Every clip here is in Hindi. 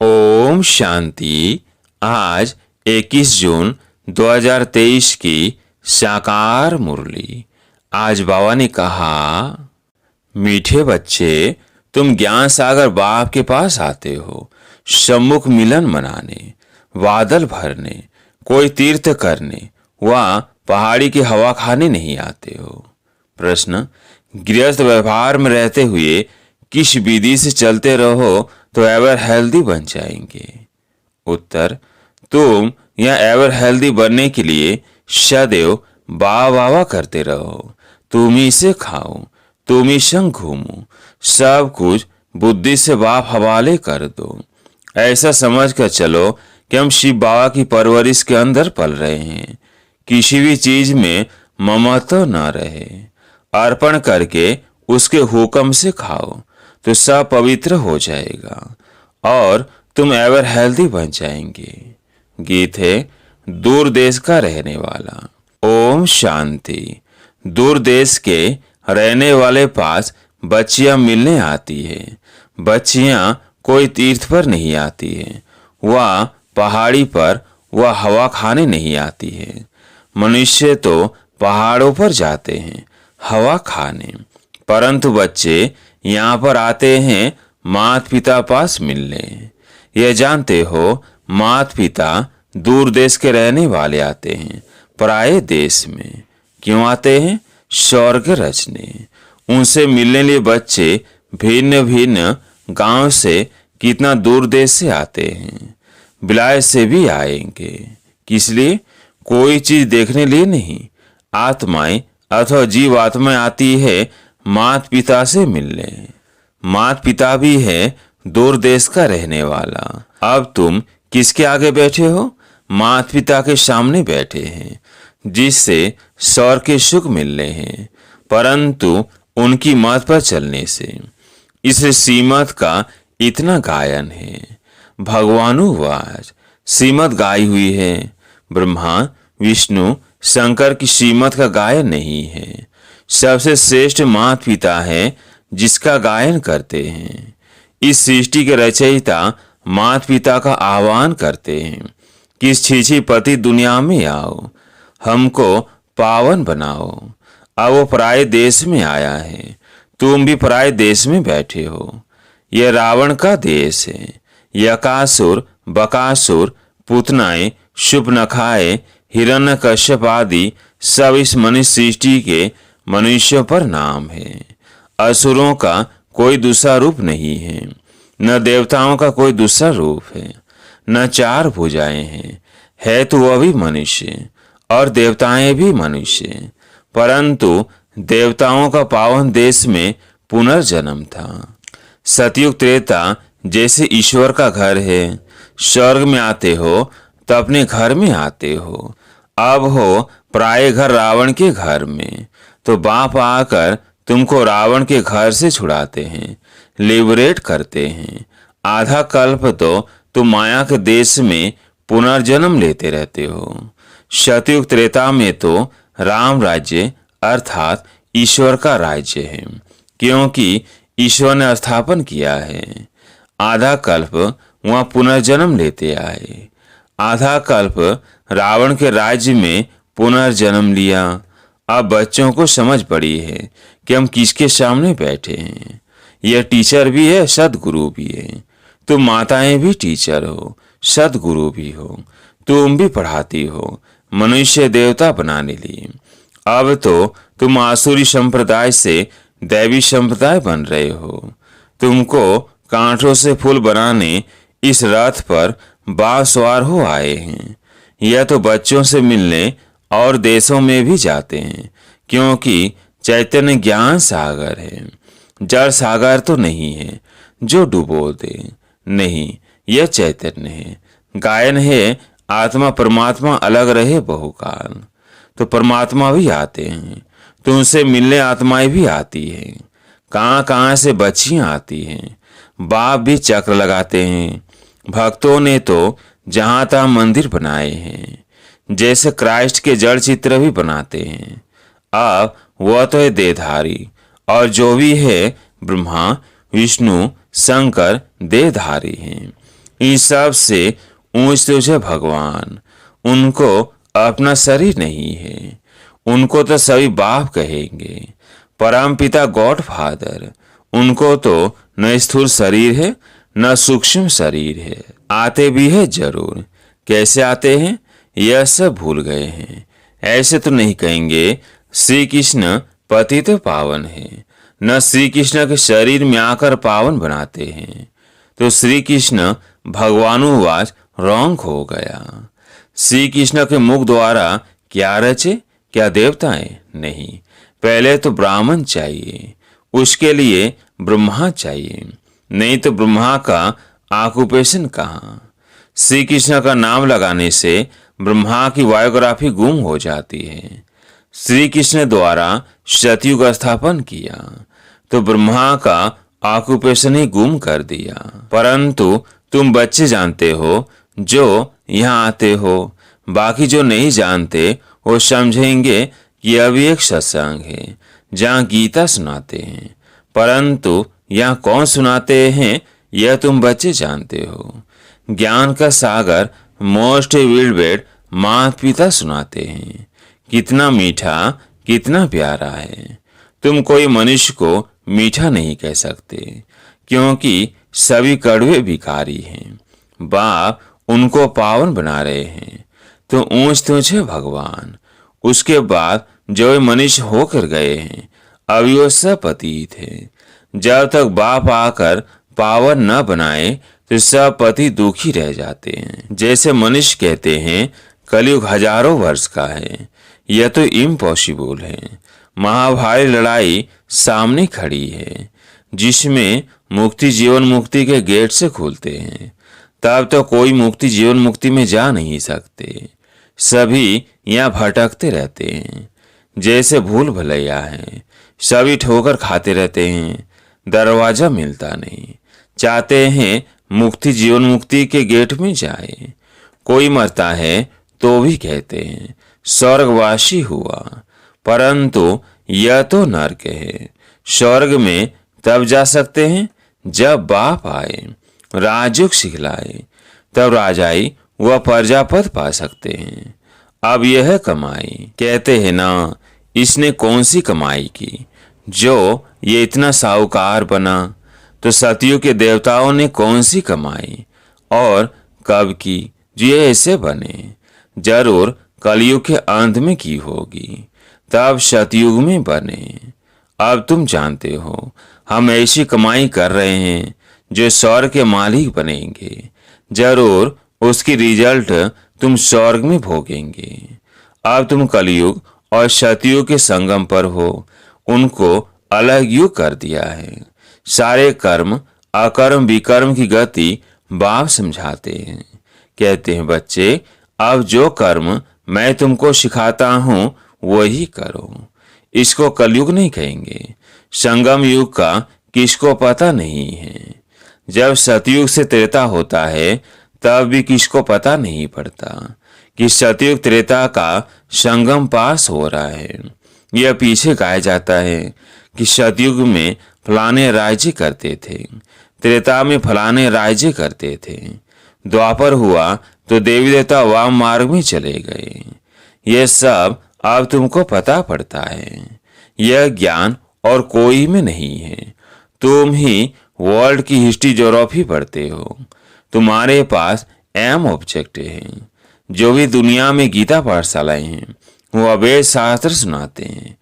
ओम शांति। आज 21 जून 2023 की साकार मुरली। आज बाबा ने कहा, मीठे बच्चे, तुम ज्ञान सागर बाप के पास आते हो सम्मुख मिलन मनाने, बादल भरने, कोई तीर्थ करने, व पहाड़ी की हवा खाने नहीं आते हो। प्रश्न, गृहस्थ व्यवहार में रहते हुए किस विधि से चलते रहो तो एवर हेल्दी बन जाएंगे? उत्तर, तुम यह एवर हेल्दी बनने के लिए सदैव वाह वाह करते रहो। तुम ही से खाओ, तुम ही संग घूमो, सब कुछ बुद्धि से बाप हवाले कर दो। ऐसा समझ कर चलो कि हम शिव बाबा की परवरिश के अंदर पल रहे हैं। किसी भी चीज में ममत्व न रहे। अर्पण करके उसके हुक्म से खाओ तो सब पवित्र हो जाएगा और तुम एवर हेल्दी बन जाएंगे। गीत है, दूर देश का रहने वाला। ओम शांति। दूर देश के रहने वाले पास बच्चियां मिलने आती है। बच्चियां कोई तीर्थ पर नहीं आती है, वह पहाड़ी पर वह हवा खाने नहीं आती है। मनुष्य तो पहाड़ों पर जाते हैं हवा खाने, परंतु बच्चे यहाँ पर आते हैं माता पिता पास मिलने। यह जानते हो, माता पिता दूर देश के रहने वाले आते हैं पराये देश में। क्यों आते हैं? स्वर्ग रचने। उनसे मिलने लिए बच्चे भिन्न भिन्न गांव से, कितना दूर देश से आते हैं। विलायत से भी आएंगे। किस लिए? कोई चीज देखने लिए नहीं। आत्माएं अथवा जीव आत्माएं आती है माता पिता से मिलने। माता पिता भी है दूर देश का रहने वाला। अब तुम किसके आगे बैठे हो? माता पिता के सामने बैठे हैं, जिससे स्वर्ग के सुख मिल रहे हैं, परंतु उनकी मत पर चलने से। इस श्रीमत का इतना गायन है। भगवानुवाच, श्रीमत गाई हुई है। ब्रह्मा विष्णु शंकर की श्रीमत का गायन नहीं है। सबसे श्रेष्ठ माता पिता है जिसका गायन करते हैं। इस सृष्टि के रचयिता माता पिता का आह्वान करते हैं कि इस छीछी पति दुनिया में आओ, हमको पावन बनाओ। अब वो पराये देश में आया है, तुम भी पराये देश में बैठे हो। यह रावण का देश है। यकासुर, बकासुर, पुतनाएं, शुभनखाएं, हिरण्यकश्यप आदि सब इस मनुष्य सृष्टि के मनुष्यों पर नाम है। असुरों का कोई दूसरा रूप नहीं है, न देवताओं का कोई दूसरा रूप है, न चार भुजाएं हैं। है तो वह भी मनुष्य और देवताएं भी मनुष्य, परंतु देवताओं का पावन देश में पुनर्जन्म था। सतयुग त्रेता जैसे ईश्वर का घर है। स्वर्ग में आते हो तो अपने घर में आते हो। अब हो प्राय घर रावण के घर में, तो बाप आकर तुमको रावण के घर से छुड़ाते हैं, लिबरेट करते हैं। आधा कल्प तो तुम माया के देश में पुनर्जन्म लेते रहते हो। सतयुग त्रेता में तो राम राज्य अर्थात ईश्वर का राज्य है, क्योंकि ईश्वर ने स्थापन किया है। आधा कल्प वहां पुनर्जन्म लेते आए। आधा कल्प रावण के राज्य में पुनर्जन्म लिया। अब बच्चों को समझ पड़ी है कि हम किसके सामने बैठे हैं। यह टीचर भी है, सदगुरु भी है। तुम माताएं भी टीचर हो, सदगुरु भी हो। तुम भी पढ़ाती हो मनुष्य देवता बनाने लिए। अब तो तुम आसुरी संप्रदाय से दैवी संप्रदाय बन रहे हो। तुमको कांटों से फूल बनाने इस रथ पर बाप सवार हो आए हैं। यह तो बच्चों से मिलने और देशों में भी जाते हैं, क्योंकि चैतन्य ज्ञान सागर है। जल सागर तो नहीं है जो डुबो दे, नहीं, यह चैतन्य है। गायन है, आत्मा परमात्मा अलग रहे बहुकाल। तो परमात्मा भी आते हैं, तो उनसे मिलने आत्माएं भी आती हैं। कहाँ कहाँ से बच्चियां आती हैं। बाप भी चक्र लगाते हैं। भक्तों ने तो जहां तहां मंदिर बनाए हैं, जैसे क्राइस्ट के जड़ चित्र भी बनाते हैं। अब वह तो है देहधारी, और जो भी है ब्रह्मा विष्णु शंकर देहधारी हैं। इन सब से ऊंच तुझे भगवान। उनको अपना शरीर नहीं है, उनको तो सभी बाप कहेंगे। परम पिता गॉड फादर, उनको तो न स्थूल शरीर है न सूक्ष्म शरीर है। आते भी है जरूर, कैसे आते हैं यह सब भूल गए हैं। ऐसे तो नहीं कहेंगे श्री कृष्ण पतित पावन है, न श्री कृष्ण के शरीर में आकर पावन बनाते हैं। तो श्री कृष्ण भगवानुवाच रॉन्ग हो गया। श्री कृष्ण के मुख द्वारा क्या रचे, क्या देवताएं? नहीं, पहले तो ब्राह्मण चाहिए, उसके लिए ब्रह्मा चाहिए, नहीं तो ब्रह्मा का ऑक्यूपेशन कहाँ? श्री कृष्ण का नाम लगाने से ब्रह्मा की बायोग्राफी गुम हो जाती है। श्री कृष्ण द्वारा सतयुग स्थापन किया तो ब्रह्मा का ऑक्यूपेशन ही गुम कर दिया। परंतु तुम बच्चे जानते हो जो यहाँ आते हो, बाकी जो नहीं जानते वो समझेंगे कि अभी एक सत्संग है जहाँ गीता सुनाते हैं, परंतु यहाँ कौन सुनाते हैं यह तुम बच्चे जानते हो। ज्ञान का सागर मोस्ट विलबेड माता पिता सुनाते हैं। कितना मीठा, कितना प्यारा है। तुम कोई मनुष्य को मीठा नहीं कह सकते, क्योंकि सभी कड़वे भिखारी हैं। बाप उनको पावन बना रहे हैं, तो ऊंच तुझे भगवान। उसके बाद जो मनुष्य होकर गए हैं अभी वो सब पतित है। जब तक बाप आकर पावन न बनाए तो सब पति दुखी रह जाते हैं। जैसे मनुष्य कहते हैं कलयुग हजारों वर्ष का है, यह तो इम्पॉसिबल है। महाभारी लड़ाई सामने खड़ी है, जिसमें मुक्ति जीवन मुक्ति के गेट से खुलते हैं। तब तो कोई मुक्ति जीवन मुक्ति में जा नहीं सकते, सभी यहाँ भटकते रहते हैं। जैसे भूल भुलैया है, सभी ठोकर खाते रहते हैं, दरवाजा मिलता नहीं। चाहते हैं मुक्ति जीवन मुक्ति के गेट में जाए। कोई मरता है तो भी कहते हैं स्वर्गवासी हुआ, परंतु यह तो नरक है। स्वर्ग में तब जा सकते हैं जब बाप आए, राजयोग सिखलाए, तब राजाई वह प्रजापद पा सकते हैं। अब यह कमाई, कहते हैं ना इसने कौन सी कमाई की जो ये इतना साहूकार बना, तो सतयुग के देवताओं ने कौन सी कमाई और कब की जो ये ऐसे बने? जरूर कलयुग के अंत में की होगी, तब सतयुग में बने। अब तुम जानते हो हम ऐसी कमाई कर रहे हैं जो स्वर्ग के मालिक बनेंगे। जरूर उसकी रिजल्ट तुम स्वर्ग में भोगेंगे। अब तुम कलयुग और सतयुग के संगम पर हो, उनको अलग युग कर दिया है। सारे कर्म अकर्म विकर्म की गति बाप समझाते हैं। कहते हैं बच्चे अब जो कर्म मैं तुमको सिखाता हूं वही करो। इसको कलयुग नहीं कहेंगे। संगम युग का किसको पता नहीं है। जब सतयुग से त्रेता होता है तब भी किसको पता नहीं पड़ता कि सतयुग त्रेता का संगम पास हो रहा है। यह पीछे गाया जाता है कि सतयुग में फलाने राज्य करते थे, त्रेता में फलाने राज्य करते थे, द्वापर हुआ तो देवी देवता वाम मार्ग में चले गए। यह सब अब तुमको पता पड़ता है। यह ज्ञान और कोई में नहीं है। तुम ही वर्ल्ड की हिस्ट्री ज्योग्राफी पढ़ते हो। तुम्हारे पास एम ऑब्जेक्ट है। जो भी दुनिया में गीता पाठशालाएं हैं वो अवैध शास्त्र सुनाते हैं।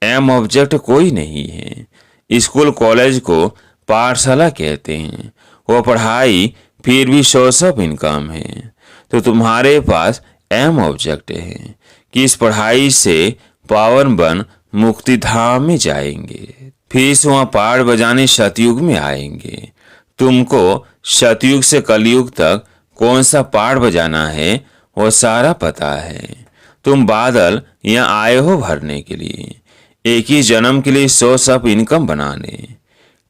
एम ऑब्जेक्ट कोई नहीं है। स्कूल कॉलेज को पाठशाला कहते हैं। वो पढ़ाई फिर भी सोर्स ऑफ इनकम है। तो तुम्हारे पास एम ऑब्जेक्ट है कि इस पढ़ाई से पावन बन मुक्ति धाम में जाएंगे, फिर वहां पहाड़ बजाने सतयुग में आएंगे। तुमको सतयुग से कलयुग तक कौन सा पहाड़ बजाना है वो सारा पता है। तुम बादल यहाँ आए हो भरने के लिए, एक ही जन्म के लिए सोर्स ऑफ इनकम बनाने।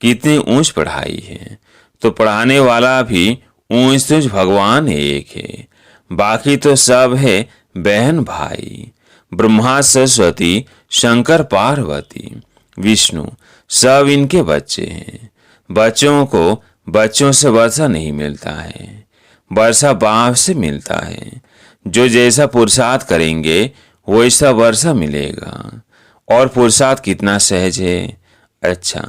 कितनी ऊंच पढ़ाई है। तो पढ़ाने वाला भी ऊंच तुझ भगवान एक है, बाकी तो सब है बहन भाई। ब्रह्मा सरस्वती शंकर पार्वती विष्णु सब इनके बच्चे हैं। बच्चों को बच्चों से वर्षा नहीं मिलता है। वर्षा बाप से मिलता है। जो जैसा पुरुषार्थ करेंगे वैसा वर्षा मिलेगा। और पुरुषार्थ कितना सहज है। अच्छा,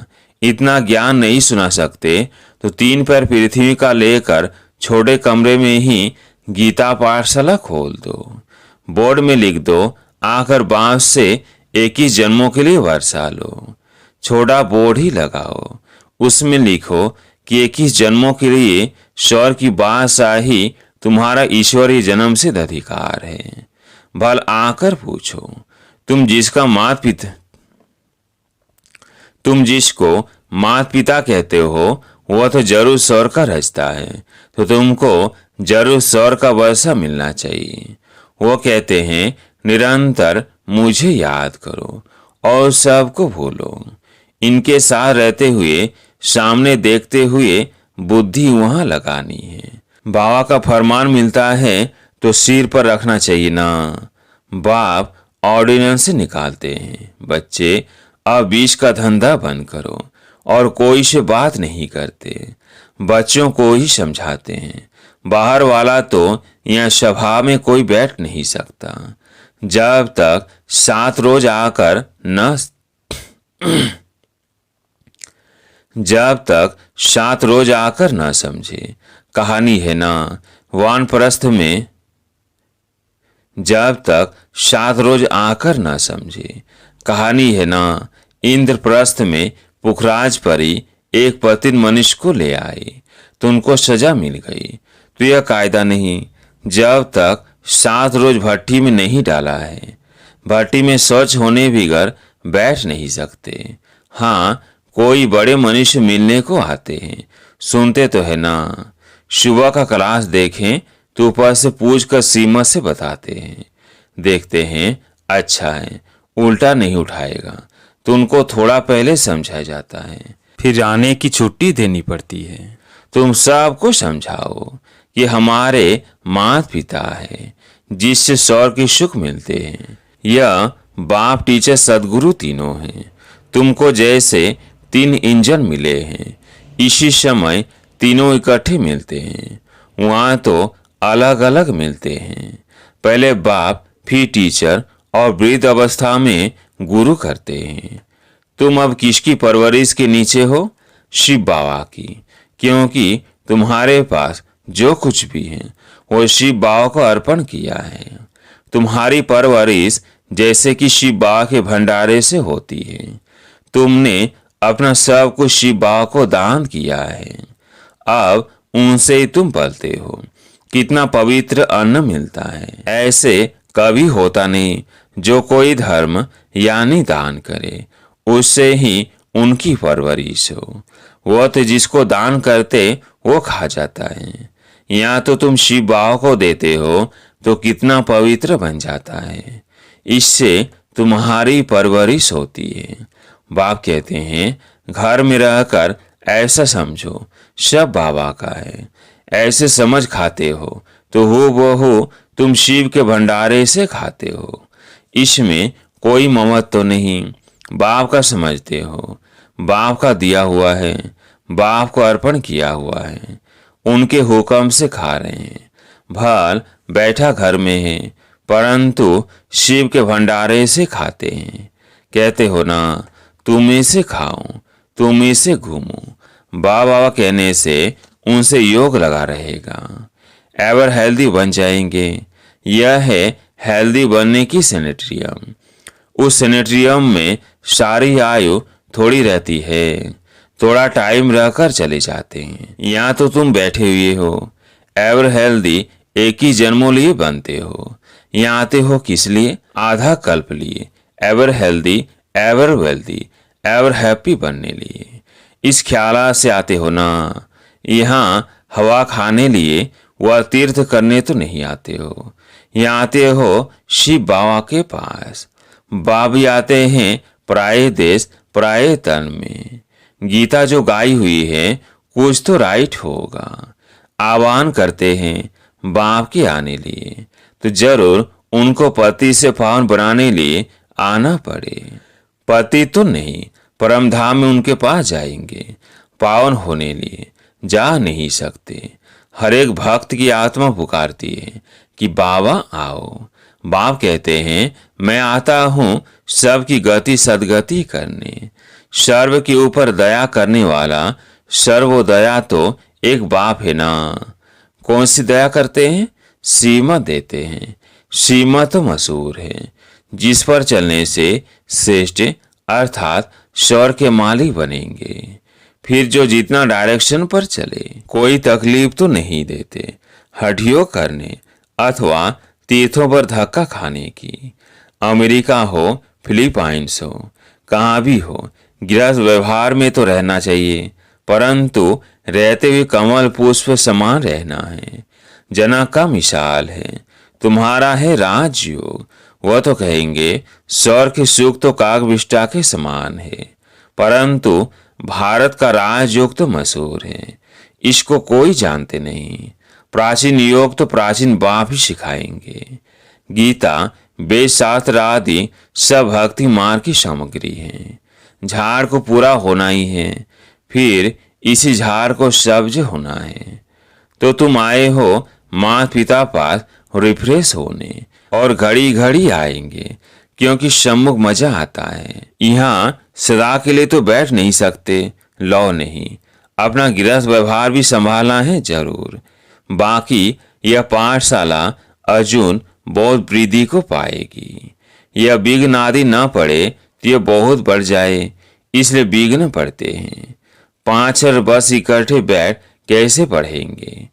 इतना ज्ञान नहीं सुना सकते तो 3 पैर पृथ्वी का लेकर छोटे कमरे में ही गीता पाठशाला खोल दो। बोर्ड में लिख दो, आकर बांस से 21 जन्मों के लिए वर्षा लो। छोटा बोर्ड ही लगाओ, उसमें लिखो कि 21 जन्मों के लिए स्वर की बादशाह ही तुम्हारा ईश्वरीय जन्म सिद्ध अधिकार है। भल आकर पूछो, तुम जिसको माता पिता कहते हो वह तो जरूर स्वर का रचता है, तो तुमको जरूर स्वर का वर्षा मिलना चाहिए। वो कहते हैं निरंतर मुझे याद करो और सबको भूलो। इनके साथ रहते हुए, सामने देखते हुए बुद्धि वहां लगानी है। बाबा का फरमान मिलता है तो सिर पर रखना चाहिए ना। बाप ऑर्डिनेंस से निकालते हैं, बच्चे अब बीच का धंधा बंद करो, और कोई से बात नहीं करते, बच्चों को ही समझाते हैं। बाहर वाला तो यहाँ सभा में कोई बैठ नहीं सकता जब तक 7 रोज आकर न समझे। कहानी है ना, वानप्रस्थ में जब तक 7 रोज आकर न समझे। कहानी है ना, इंद्रप्रस्थ में पुखराज परी एक पतित मनुष्य को ले आई तो उनको सजा मिल गई। तो यह कायदा नहीं, जब तक 7 रोज भट्टी में नहीं डाला है, भट्टी में शौच होने बिगर बैठ नहीं सकते। हाँ, कोई बड़े मनुष्य मिलने को आते हैं, सुनते तो है ना। सुबह का क्लास देखें तो ऊपर से पूछ कर सीमा से बताते हैं, देखते हैं अच्छा है, उल्टा नहीं उठाएगा तो उनको थोड़ा पहले समझाया जाता है, फिर आने की छुट्टी देनी पड़ती है। तुम सबको समझाओ कि हमारे माता पिता है जिससे स्वर के सुख मिलते हैं। यह बाप, टीचर, सदगुरु तीनों हैं। तुमको जैसे 3 इंजन मिले हैं, इसी समय तीनों इकट्ठे मिलते हैं। वहां तो अलग अलग मिलते हैं। पहले बाप, फिर टीचर और वृद्ध अवस्था में गुरु करते हैं। तुम अब किसकी परवरिश के नीचे हो? शिव बाबा की, क्योंकि तुम्हारे पास जो कुछ भी है वो शिव बाबा को अर्पण किया है। तुम्हारी परवरिश जैसे कि शिव बाबा के भंडारे से होती है। तुमने अपना सब कुछ शिव बाबा को दान किया है, अब उनसे ही तुम पलते हो। कितना पवित्र अन्न मिलता है, ऐसे कभी होता नहीं। जो कोई धर्म यानी दान करे उससे ही उनकी परवरिश हो। वह तो जिसको दान करते वो खा जाता है। यहाँ तो तुम शिव बाबा को देते हो तो कितना पवित्र बन जाता है, इससे तुम्हारी परवरिश होती है। बाप कहते हैं घर में रहकर ऐसा समझो सब बाबा का है, ऐसे समझ खाते हो तो हूबहू तुम शिव के भंडारे से खाते हो। इसमें कोई ममत तो नहीं, बाप का समझते हो, बाप का दिया हुआ है, बाप को अर्पण किया हुआ है, उनके हुक्म से खा रहे हैं। भल बैठा घर में है परंतु शिव के भंडारे से खाते हैं। कहते हो ना तुम्हें से खाऊं, तुम्हें से घूमूं। बाबा कहने से उनसे योग लगा रहेगा, एवर हेल्दी बन जाएंगे। यह है हेल्दी बनने की सैनिटरियम। उस सैनिटरियम में सारी आयु थोड़ी रहती है, थोड़ा टाइम रहकर चले जाते हैं। यहाँ तो तुम बैठे हुए हो, एवर हेल्दी एक ही जन्मों लिए बनते हो। यहाँ आते हो किस लिए? आधा कल्प लिए, ever healthy, ever wealthy, ever happy बनने लिए। इस ख्याल से आते हो ना। यहाँ हवा खाने लिए वह तीर्थ करने तो नहीं आते हो। यहाँ आते हो शिव बाबा के पास। बाबी आते हैं पराये देश पराये तन में। गीता जो गाई हुई है कुछ तो राइट होगा। आह्वान करते हैं बाप के आने लिए तो जरूर उनको पति से पावन बनाने लिए आना पड़े। पति तो नहीं, परम धाम में उनके पास जाएंगे, पावन होने लिए जा नहीं सकते। हर एक भक्त की आत्मा पुकारती है कि बाबा आओ। बाप कहते हैं मैं आता हूँ सबकी गति सदगति करने। सर्व के ऊपर दया करने वाला सर्वोदया तो एक बाप है ना। कौन सी दया करते हैं? श्रीमत देते हैं। श्रीमत तो मशहूर है, जिस पर चलने से श्रेष्ठ अर्थात स्वर्ग के मालिक बनेंगे। फिर जो जितना डायरेक्शन पर चले, कोई तकलीफ तो नहीं देते हड्डियों करने अथवा तीर्थों पर धक्का खाने की। अमेरिका हो, फिलीपाइंस हो, कहाँ भी हो, गृहस्थ व्यवहार में तो रहना चाहिए, परंतु रहते हुए कमल पुष्प समान रहना है। जनक का मिसाल है, तुम्हारा है राजयोग। वह तो कहेंगे स्वर्ग के सुख तो कागविष्टा के समान है, परंतु भारत का राजयोग तो मशहूर है, इसको कोई जानते नहीं। प्राचीन योग तो प्राचीन बाप ही सिखाएंगे। गीता, वेद शास्त्र आदि सब भक्ति मार्ग की सामग्री है। झाड़ को पूरा होना ही है, फिर इसी झाड़ को सब्ज होना है। तो तुम आए हो माता पिता पास रिफ्रेश होने, और घड़ी घड़ी आएंगे, क्योंकि सम्मुख मजा आता है। यहाँ सदा के लिए तो बैठ नहीं सकते, लो नहीं, अपना गृहस्थ व्यवहार भी संभालना है जरूर। बाकी यह पाठशाला अर्जुन बहुत वृद्धि को पाएगी। यह विघ्न आदि न पड़े तो यह बहुत बढ़ जाए, इसलिए विघ्न पड़ते हैं। 5 और बस इकट्ठे बैठ कैसे पढ़ेंगे,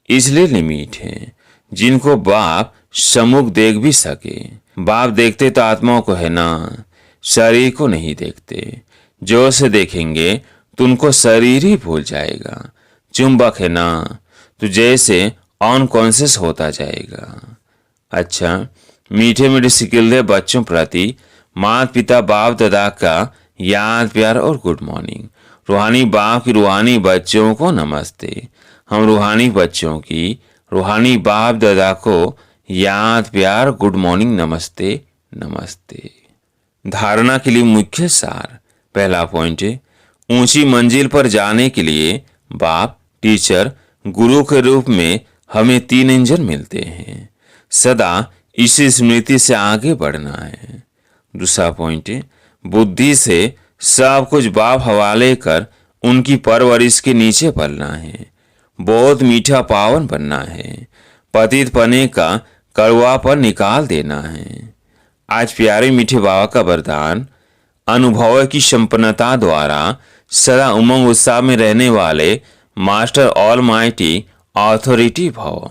इसलिए लिमिट है। जिनको बाप सम्मुख देख भी सके, बाप देखते तो आत्माओं को है ना, शरीर को नहीं देखते। जो से देखेंगे तो उनको शरीर ही भूल जाएगा। चुंबक है ना, तो जैसे अनकॉन्शियस होता जाएगा। अच्छा, मीठे मीठे सिकिल्दे बच्चों प्रति माता पिता बाप दादा का याद प्यार और गुड मॉर्निंग। रूहानी बाप की रूहानी बच्चों को नमस्ते। हम रूहानी बच्चों की रूहानी बाप दादा को याद प्यार गुड मॉर्निंग नमस्ते नमस्ते। धारणा के लिए मुख्य सार। पहला पॉइंट है, ऊंची मंजिल पर जाने के लिए बाप, टीचर, गुरु के रूप में हमें 3 इंजन मिलते हैं। सदा इसी स्मृति से आगे बढ़ना है। दूसरा पॉइंट है, बुद्धि से सब कुछ बाप हवाले कर उनकी परवरिश के नीचे पलना है। बहुत मीठा पावन बनना है। पतित पने का कड़वापन निकाल देना है। आज प्यारे मीठे बाबा का वरदान, अनुभव की संपन्नता द्वारा सदा उमंग उत्साह में रहने वाले मास्टर ऑल माइटी ऑथोरिटी भव।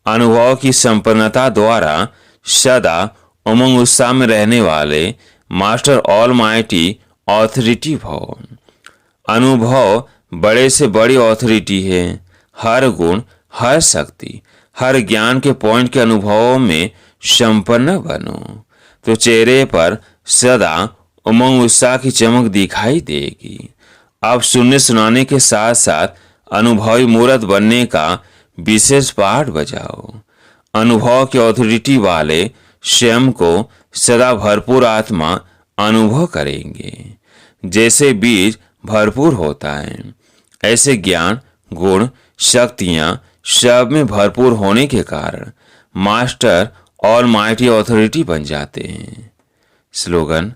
अनुभव की संपन्नता द्वारा सदा उमंग उत्साह में रहने वाले मास्टर ऑल माइटी ऑथोरिटी भव। अनुभव बड़े से बड़ी ऑथोरिटी है। हर गुण, हर शक्ति, हर ज्ञान के पॉइंट के अनुभवों में संपन्न बनो तो चेहरे पर सदा उमंग उत्साह की चमक दिखाई देगी। अब सुनने सुनाने के साथ साथ अनुभवी मूर्त बनने का विशेष पाठ बजाओ। अनुभव के ऑथोरिटी वाले स्वयं को सदा भरपूर आत्मा अनुभव करेंगे। जैसे बीज भरपूर होता है, ऐसे ज्ञान, गुण, शक्तियां सब में भरपूर होने के कारण मास्टर ऑल माइटी ऑथोरिटी बन जाते हैं। स्लोगन,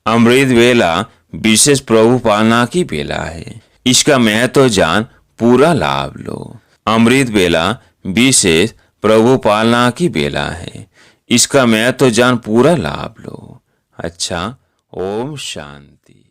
अमृत वेला विशेष प्रभु पालना की बेला है, इसका महत्व जान पूरा लाभ लो। अमृत बेला विशेष प्रभु पालना की बेला है, इसका महत्व जान पूरा लाभ लो। अच्छा, ओम शांति।